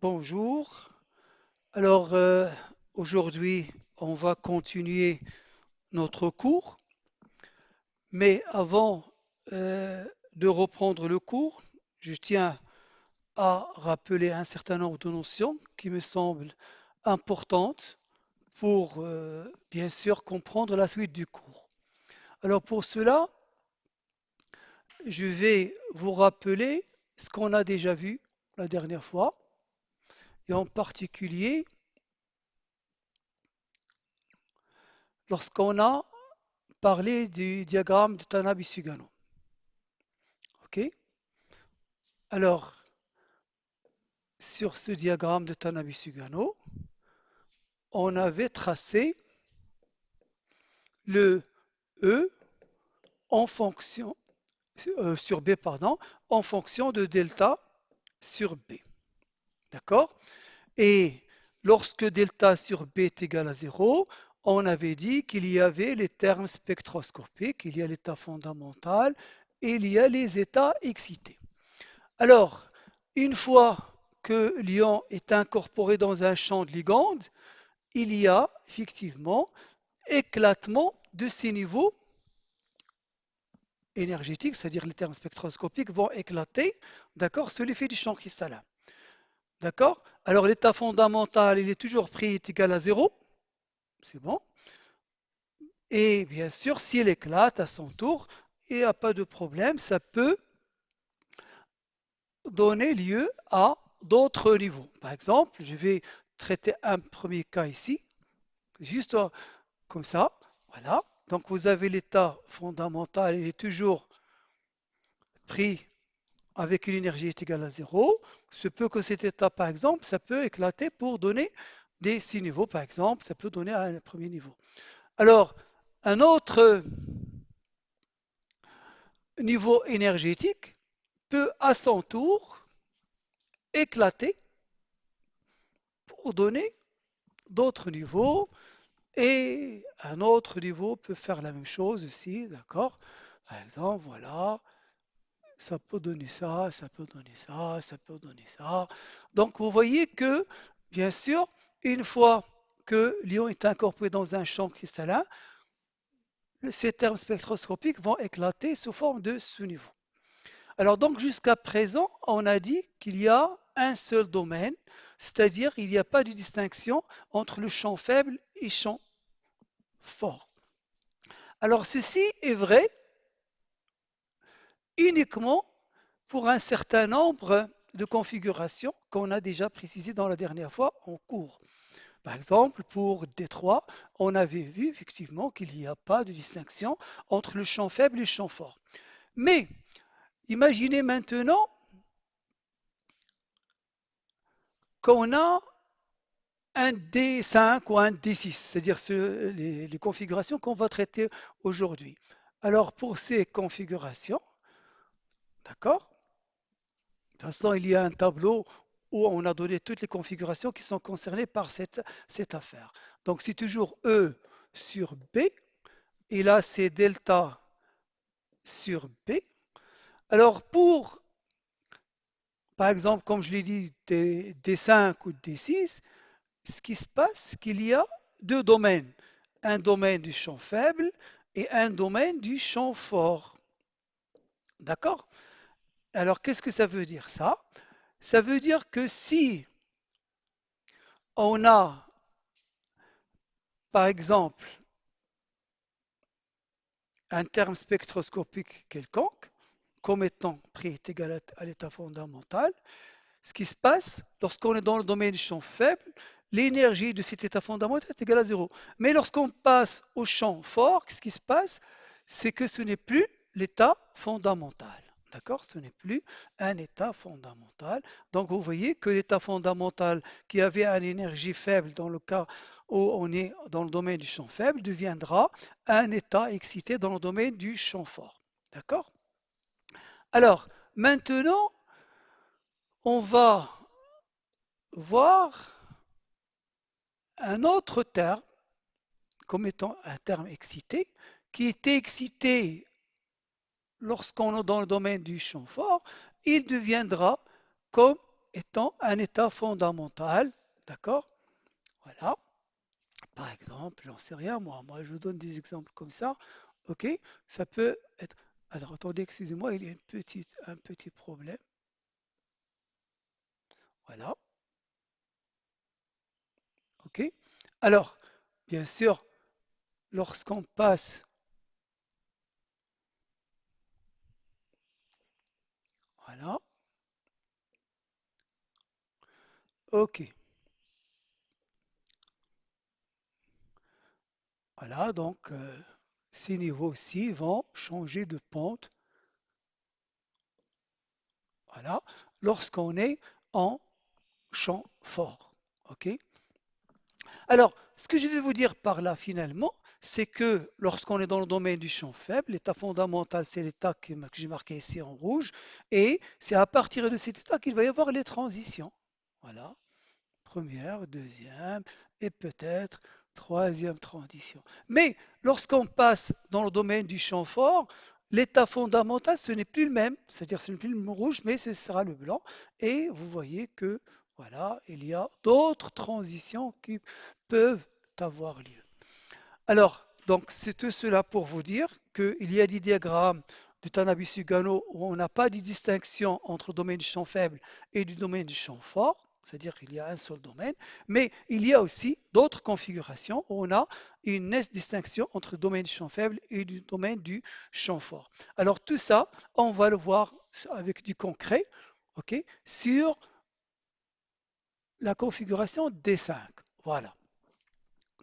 Bonjour. Alors, aujourd'hui, on va continuer notre cours, mais avant de reprendre le cours, je tiens à rappeler un certain nombre de notions qui me semblent importantes pour, bien sûr, comprendre la suite du cours. Alors, pour cela, je vais vous rappeler ce qu'on a déjà vu la dernière fois, et en particulier lorsqu'on a parlé du diagramme de Tanabe-Sugano. OK? Alors, sur ce diagramme de Tanabe-Sugano, on avait tracé le E en fonction sur B, pardon, en fonction de delta sur B. D'accord? Et lorsque delta sur B est égal à 0, on avait dit qu'il y avait les termes spectroscopiques, il y a l'état fondamental et il y a les états excités. Alors, une fois que l'ion est incorporé dans un champ de ligande, il y a effectivement éclatement de ces niveaux énergétiques, c'est-à-dire les termes spectroscopiques vont éclater, d'accord, sous l'effet du champ cristallin. D'accord? Alors l'état fondamental, il est toujours pris est égal à 0, c'est bon. Et bien sûr, s'il éclate à son tour, il n'y a pas de problème, ça peut donner lieu à d'autres niveaux. Par exemple, je vais traiter un premier cas ici, juste comme ça, voilà. Donc vous avez l'état fondamental, il est toujours pris avec une énergie est égale à 0. Se peut que cet état, par exemple, ça peut éclater pour donner des 6 niveaux, par exemple, ça peut donner un premier niveau. Alors, un autre niveau énergétique peut à son tour éclater pour donner d'autres niveaux et un autre niveau peut faire la même chose aussi, d'accord? Par exemple, voilà, ça peut donner ça, ça peut donner ça, ça peut donner ça. Donc vous voyez que, bien sûr, une fois que l'ion est incorporé dans un champ cristallin, ces termes spectroscopiques vont éclater sous forme de sous-niveaux. Alors donc jusqu'à présent, on a dit qu'il y a un seul domaine, c'est-à-dire il n'y a pas de distinction entre le champ faible et le champ fort. Alors ceci est vrai uniquement pour un certain nombre de configurations qu'on a déjà précisées dans la dernière fois en cours. Par exemple, pour D3, on avait vu effectivement qu'il n'y a pas de distinction entre le champ faible et le champ fort. Mais imaginez maintenant qu'on a un D5 ou un D6, c'est-à-dire les configurations qu'on va traiter aujourd'hui. Alors pour ces configurations, d'accord, de toute façon, il y a un tableau où on a donné toutes les configurations qui sont concernées par cette affaire. Donc, c'est toujours E sur B. Et là, c'est delta sur B. Alors, par exemple, comme je l'ai dit, D5 ou D6, ce qui se passe, c'est qu'il y a deux domaines. Un domaine du champ faible et un domaine du champ fort. D'accord? Alors, qu'est-ce que ça veut dire ça? Ça veut dire que si on a, par exemple, un terme spectroscopique quelconque, comme étant pris est égal à l'état fondamental, ce qui se passe lorsqu'on est dans le domaine du champ faible, l'énergie de cet état fondamental est égale à zéro. Mais lorsqu'on passe au champ fort, ce qui se passe, c'est que ce n'est plus l'état fondamental. D'accord? Ce n'est plus un état fondamental. Donc vous voyez que l'état fondamental qui avait une énergie faible dans le cas où on est dans le domaine du champ faible deviendra un état excité dans le domaine du champ fort. D'accord? Alors, maintenant, on va voir un autre terme comme étant un terme excité qui était excité lorsqu'on est dans le domaine du champ fort, il deviendra comme étant un état fondamental, d'accord? Voilà. Par exemple, j'en sais rien, moi je vous donne des exemples comme ça, ok? Ça peut être... Alors attendez, excusez-moi, il y a un petit problème. Voilà, ok? Alors, bien sûr, lorsqu'on passe, voilà, ok, voilà, donc ces niveaux-ci vont changer de pente, voilà, lorsqu'on est en champ fort, ok? Alors, ce que je vais vous dire par là finalement, c'est que lorsqu'on est dans le domaine du champ faible, l'état fondamental, c'est l'état que j'ai marqué ici en rouge, et c'est à partir de cet état qu'il va y avoir les transitions. Voilà, première, deuxième, et peut-être troisième transition. Mais lorsqu'on passe dans le domaine du champ fort, l'état fondamental, ce n'est plus le même, c'est-à-dire ce n'est plus le rouge, mais ce sera le blanc. Et vous voyez que voilà, il y a d'autres transitions qui peuvent avoir lieu. Alors, donc c'est tout cela pour vous dire qu'il y a des diagrammes du Tanabe-Sugano où on n'a pas de distinction entre le domaine du champ faible et du domaine du champ fort, c'est-à-dire qu'il y a un seul domaine, mais il y a aussi d'autres configurations où on a une nette distinction entre le domaine du champ faible et du domaine du champ fort. Alors tout ça, on va le voir avec du concret, ok, sur la configuration D5. Voilà,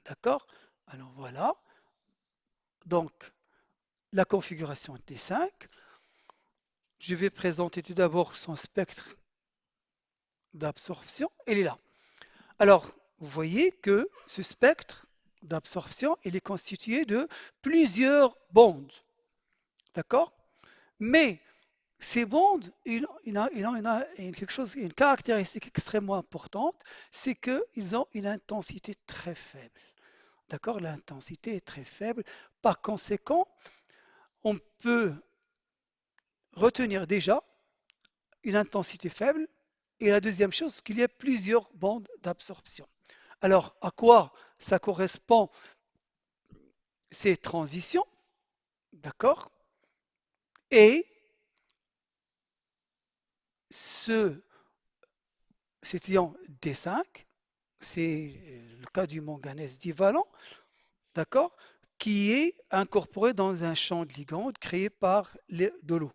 d'accord? Alors voilà, donc la configuration T5. Je vais présenter tout d'abord son spectre d'absorption. Il est là. Alors, vous voyez que ce spectre d'absorption, il est constitué de plusieurs bandes. D'accord? Mais ces bandes, quelque chose, une caractéristique extrêmement importante, c'est qu'ils ont une intensité très faible. D'accord? L'intensité est très faible. Par conséquent, on peut retenir déjà une intensité faible. Et la deuxième chose, c'est qu'il y a plusieurs bandes d'absorption. Alors, à quoi ça correspond ces transitions? D'accord? Et ce, cet ion D5, c'est le cas du manganèse divalent, d'accord? Qui est incorporé dans un champ de ligand créé par de l'eau.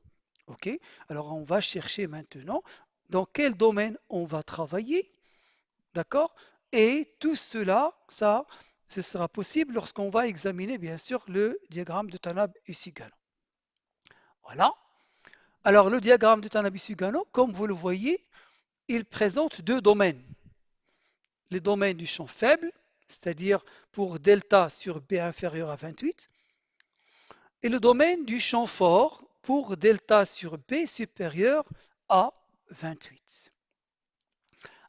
OK? Alors, on va chercher maintenant dans quel domaine on va travailler. D'accord? Et tout cela, ça, ce sera possible lorsqu'on va examiner, bien sûr, le diagramme de Tanab-Usigano. Voilà. Alors, le diagramme de Tanab-Usigano, comme vous le voyez, il présente deux domaines. Les domaines du champ faible, c'est-à-dire pour delta sur B inférieur à 28, et le domaine du champ fort pour delta sur B supérieur à 28.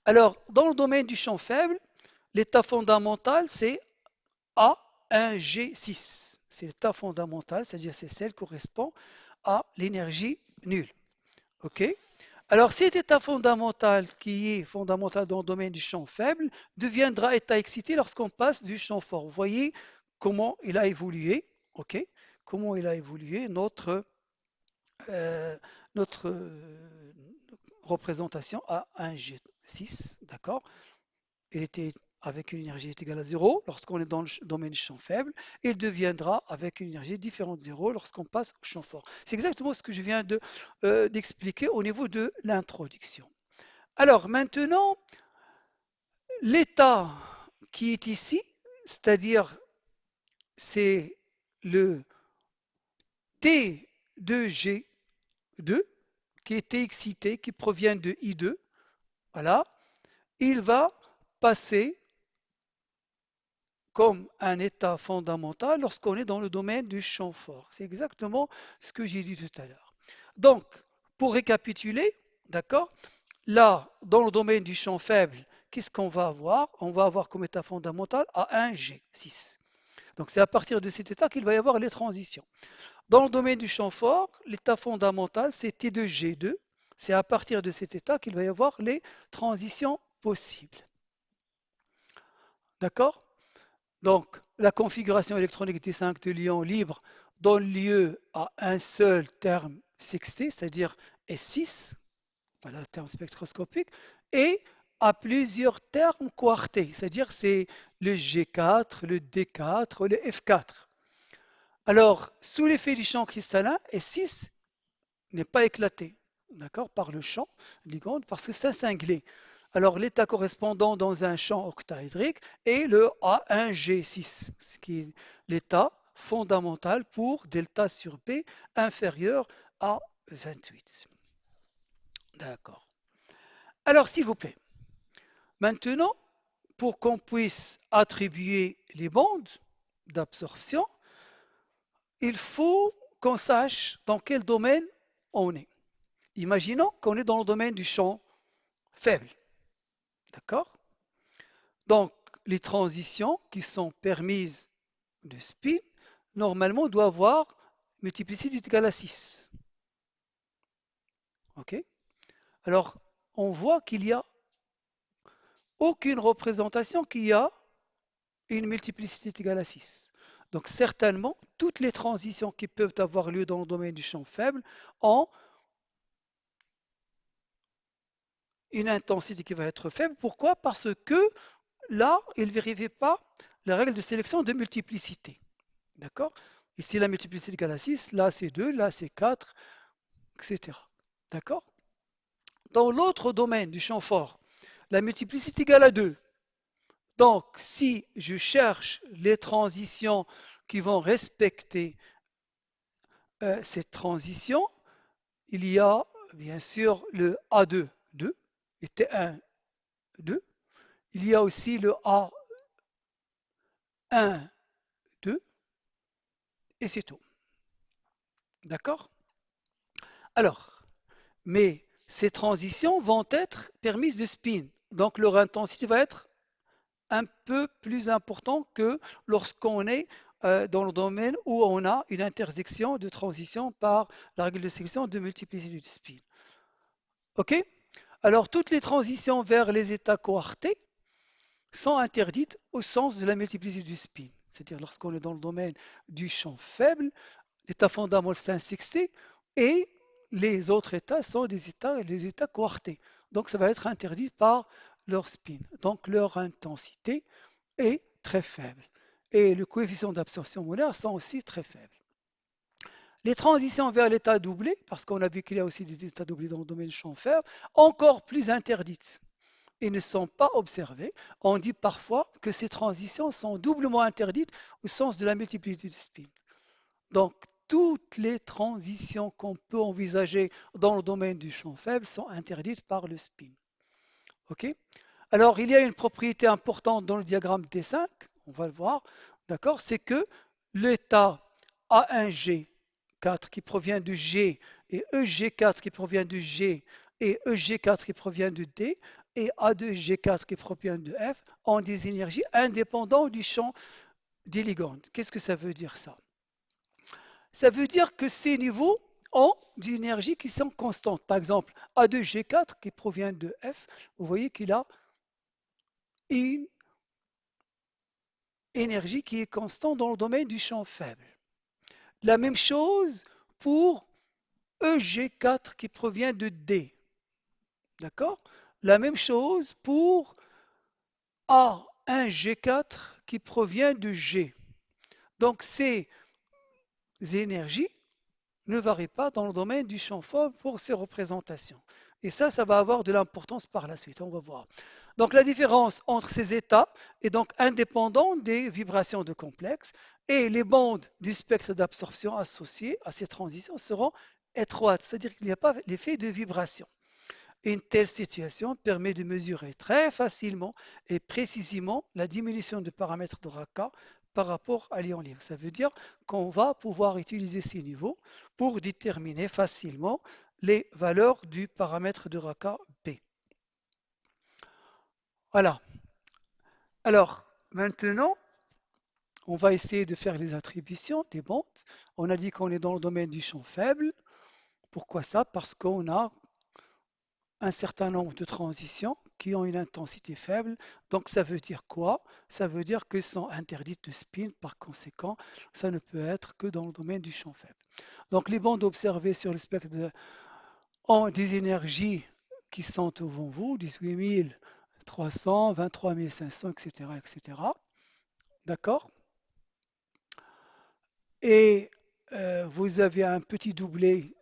Alors, dans le domaine du champ faible, l'état fondamental, c'est A1G6. C'est l'état fondamental, c'est-à-dire c'est celle qui correspond à l'énergie nulle. OK? Alors cet état fondamental qui est fondamental dans le domaine du champ faible deviendra état excité lorsqu'on passe du champ fort. Vous voyez comment il a évolué, OK? Comment il a évolué euh, notre représentation à 1G6, d'accord? Il était avec une énergie est égale à zéro lorsqu'on est dans le domaine du champ faible, et il deviendra avec une énergie différente de zéro lorsqu'on passe au champ fort. C'est exactement ce que je viens d'expliquer au niveau de l'introduction. Alors maintenant, l'état qui est ici, c'est-à-dire c'est le T2G2 qui était excité, qui provient de I2, voilà, il va passer comme un état fondamental lorsqu'on est dans le domaine du champ fort. C'est exactement ce que j'ai dit tout à l'heure. Donc, pour récapituler, d'accord, là, dans le domaine du champ faible, qu'est-ce qu'on va avoir? On va avoir comme état fondamental A1G6. Donc, c'est à partir de cet état qu'il va y avoir les transitions. Dans le domaine du champ fort, l'état fondamental, c'est T2G2, C'est à partir de cet état qu'il va y avoir les transitions possibles. D'accord? Donc, la configuration électronique des 5 de l'ion libre donne lieu à un seul terme sexté, c'est-à-dire S6, voilà le terme spectroscopique, et à plusieurs termes quartés, c'est-à-dire c'est le G4, le D4, le F4. Alors, sous l'effet du champ cristallin, S6 n'est pas éclaté, d'accord, par le champ ligand parce que c'est un cinglé. Alors l'état correspondant dans un champ octaédrique est le A1G6, ce qui est l'état fondamental pour delta sur P inférieur à 28. D'accord. Alors s'il vous plaît, maintenant, pour qu'on puisse attribuer les bandes d'absorption, il faut qu'on sache dans quel domaine on est. Imaginons qu'on est dans le domaine du champ faible. D'accord? Donc, les transitions qui sont permises de spin, normalement, doivent avoir multiplicité égale à 6. OK? Alors, on voit qu'il n'y a aucune représentation qui a une multiplicité égale à 6. Donc, certainement, toutes les transitions qui peuvent avoir lieu dans le domaine du champ faible ont une intensité qui va être faible. Pourquoi? Parce que là, il ne vérifie pas la règle de sélection de multiplicité. D'accord? Ici, la multiplicité égale à 6, là c'est 2, là c'est 4, etc. D'accord? Dans l'autre domaine du champ fort, la multiplicité égale à 2. Donc, si je cherche les transitions qui vont respecter cette transition, il y a bien sûr le A2, 2, et T1, 2. Il y a aussi le A1, 2, et c'est tout. D'accord? Alors, mais ces transitions vont être permises de spin. Donc leur intensité va être un peu plus importante que lorsqu'on est dans le domaine où on a une intersection de transition par la règle de sélection de multiplicité de spin. OK? Alors toutes les transitions vers les états coartés sont interdites au sens de la multiplicité du spin. C'est-à-dire lorsqu'on est dans le domaine du champ faible, l'état fondamental c'est un sexté et les autres états sont des états coartés. Donc ça va être interdit par leur spin. Donc leur intensité est très faible. Et le coefficient d'absorption molaire sont aussi très faibles. Les transitions vers l'état doublé, parce qu'on a vu qu'il y a aussi des états doublés dans le domaine du champ faible, encore plus interdites et ne sont pas observées. On dit parfois que ces transitions sont doublement interdites au sens de la multiplicité de spin. Donc, toutes les transitions qu'on peut envisager dans le domaine du champ faible sont interdites par le spin. OK? Alors, il y a une propriété importante dans le diagramme T5, on va le voir, d'accord? C'est que l'état A1G4 qui provient du G et EG4 qui provient du G et EG4 qui provient du D et A2G4 qui provient de F ont des énergies indépendantes du champ des ligands. Qu'est-ce que ça veut dire ça? Ça veut dire que ces niveaux ont des énergies qui sont constantes. Par exemple, A2G4 qui provient de F, vous voyez qu'il a une énergie qui est constante dans le domaine du champ faible. La même chose pour EG4 qui provient de D. D'accord? La même chose pour A1G4 qui provient de G. Donc ces énergies ne varient pas dans le domaine du champ faible pour ces représentations. Et ça va avoir de l'importance par la suite, on va voir. Donc la différence entre ces états est donc indépendante des vibrations de complexe et les bandes du spectre d'absorption associées à ces transitions seront étroites, c'est-à-dire qu'il n'y a pas l'effet de vibration. Une telle situation permet de mesurer très facilement et précisément la diminution de paramètres de Raka par rapport à l'ion libre. Ça veut dire qu'on va pouvoir utiliser ces niveaux pour déterminer facilement les valeurs du paramètre de Raka B. Voilà. Alors, maintenant, on va essayer de faire les attributions des bandes. On a dit qu'on est dans le domaine du champ faible. Pourquoi ça? Parce qu'on a un certain nombre de transitions qui ont une intensité faible. Donc ça veut dire quoi? Ça veut dire qu'elles sont interdites de spin. Par conséquent, ça ne peut être que dans le domaine du champ faible. Donc les bandes observées sur le spectre ont des énergies qui sont devant vous, 18 300, 23 500, etc., etc. D'accord? Et vous avez un petit doublet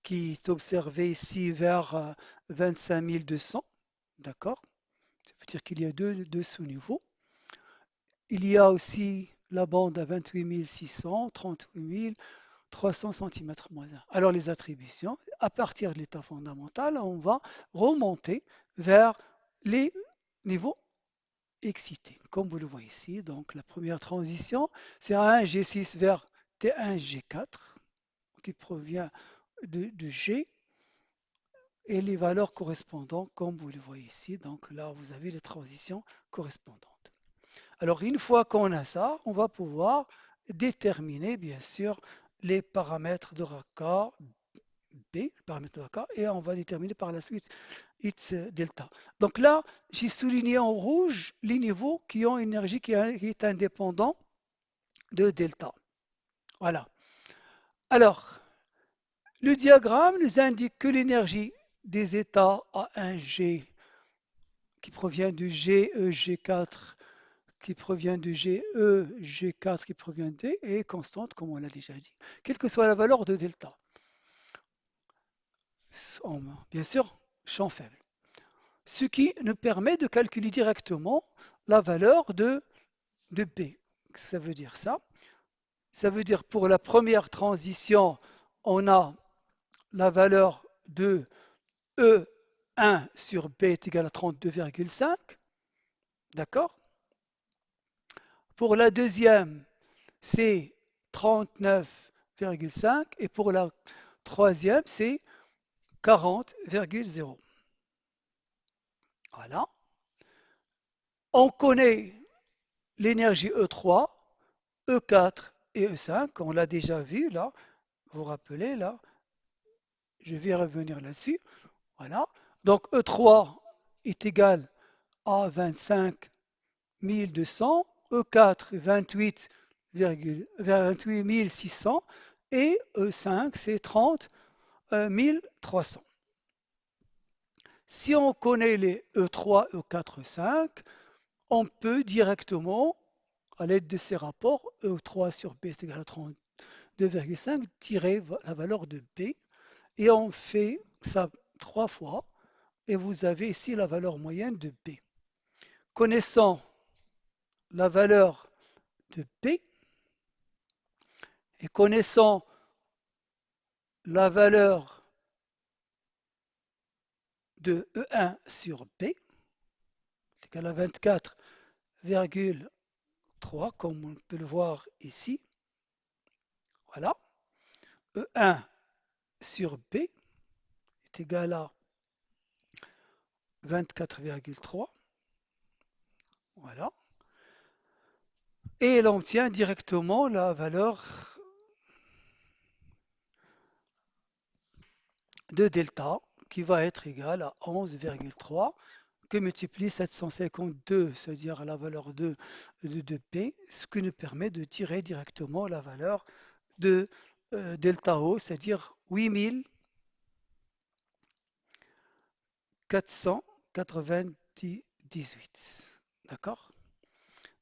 qui est observé ici vers 25 200. D'accord? Ça veut dire qu'il y a deux sous-niveaux. Il y a aussi la bande à 28 600, 38 000, 300 cm moins 1. Alors les attributions, à partir de l'état fondamental, on va remonter vers les niveaux excités. Comme vous le voyez ici, donc la première transition, c'est A1G6 vers T1G4 qui provient de G et les valeurs correspondantes, comme vous le voyez ici. Donc là, vous avez les transitions correspondantes. Alors, une fois qu'on a ça, on va pouvoir déterminer, bien sûr, les paramètres de raccord B, paramètres de raccord, et on va déterminer par la suite X delta. Donc là, j'ai souligné en rouge les niveaux qui ont une énergie qui est indépendant de delta. Voilà. Alors, le diagramme nous indique que l'énergie des états A1G qui provient du GEG4 qui provient du GE, G4 qui provient de D est constante, comme on l'a déjà dit, quelle que soit la valeur de delta. Bien sûr, champ faible. Ce qui nous permet de calculer directement la valeur de B. Ça veut dire ça. Ça veut dire pour la première transition, on a la valeur de E1 sur B est égal à 32,5. D'accord? Pour la deuxième, c'est 39,5 et pour la troisième, c'est 40,0. Voilà. On connaît l'énergie E3, E4 et E5. On l'a déjà vu là. Vous vous rappelez là. Je vais revenir là-dessus. Voilà. Donc E3 est égal à 25 200, E4 28 600 et E5 c'est 30 1300. Si on connaît les E3, E4, E5, on peut directement, à l'aide de ces rapports, E3 sur B est égal à 32,5, tirer la valeur de B et on fait ça 3 fois et vous avez ici la valeur moyenne de B. Connaissant la valeur de B et connaissant la valeur de E1 sur B, c'est égal à 24,3 comme on peut le voir ici. Voilà. E1 sur B est égal à 24,3. Voilà. Et l'on obtient directement la valeur de delta qui va être égale à 11,3 que multiplie 752, c'est-à-dire la valeur de P, ce qui nous permet de tirer directement la valeur de delta O, c'est-à-dire 8498. D'accord?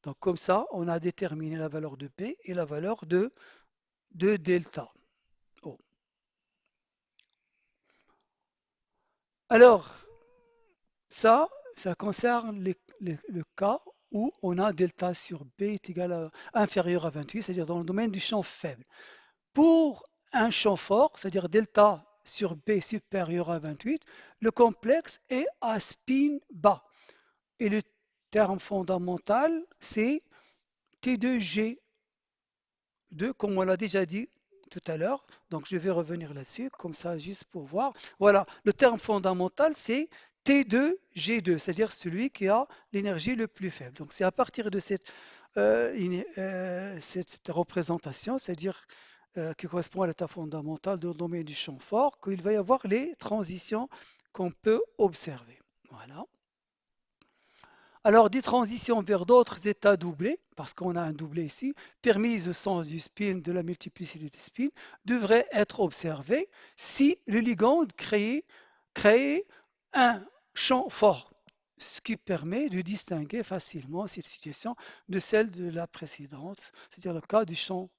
Donc comme ça, on a déterminé la valeur de P et la valeur de delta O. Alors, ça concerne le cas où on a delta sur B est égal à inférieur à 28, c'est-à-dire dans le domaine du champ faible. Pour un champ fort, c'est-à-dire delta sur B supérieur à 28, le complexe est à spin bas. Et le terme fondamental, c'est T2G2, comme on l'a déjà dit tout à l'heure. Donc je vais revenir là-dessus, comme ça, juste pour voir. Voilà, le terme fondamental, c'est T2G2, c'est-à-dire celui qui a l'énergie le plus faible. Donc c'est à partir de cette représentation, c'est-à-dire qui correspond à l'état fondamental du domaine du champ fort, qu'il va y avoir les transitions qu'on peut observer. Voilà. Alors, des transitions vers d'autres états doublés, parce qu'on a un doublé ici, permises au sens du spin, de la multiplicité des spins, devraient être observées si le ligand crée un champ fort, ce qui permet de distinguer facilement cette situation de celle de la précédente, c'est-à-dire le cas du champ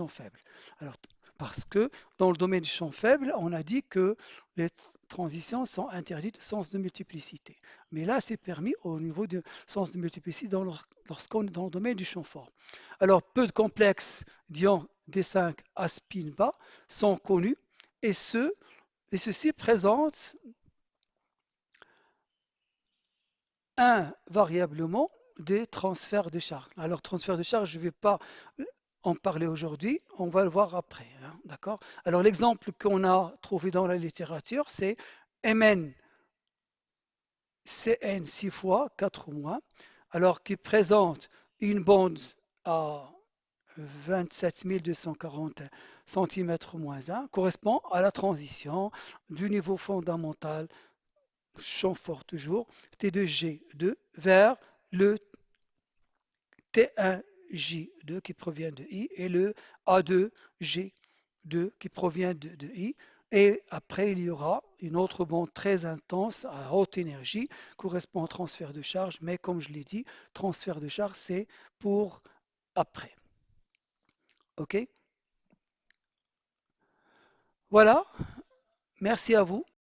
faible. Alors, parce que dans le domaine du champ faible, on a dit que les transitions sont interdites au sens de multiplicité. Mais là, c'est permis au niveau du sens de multiplicité lorsqu'on est dans le domaine du champ fort. Alors, peu de complexes d'ions D5 à spin bas sont connus et, ceux-ci présentent invariablement des transferts de charge. Alors, transfert de charge, je ne vais pas en parler aujourd'hui, on va le voir après. Hein, d'accord? Alors, l'exemple qu'on a trouvé dans la littérature, c'est Mn Cn 6 fois 4 moins, alors qui présente une bande à 27 240 cm-1 correspond à la transition du niveau fondamental champ fort toujours T2G2 vers le T1J2 qui provient de I et le A2G2 qui provient de I. Et après, il y aura une autre bande très intense à haute énergie, correspond au transfert de charge, mais comme je l'ai dit, transfert de charge, c'est pour après. OK? Voilà, merci à vous.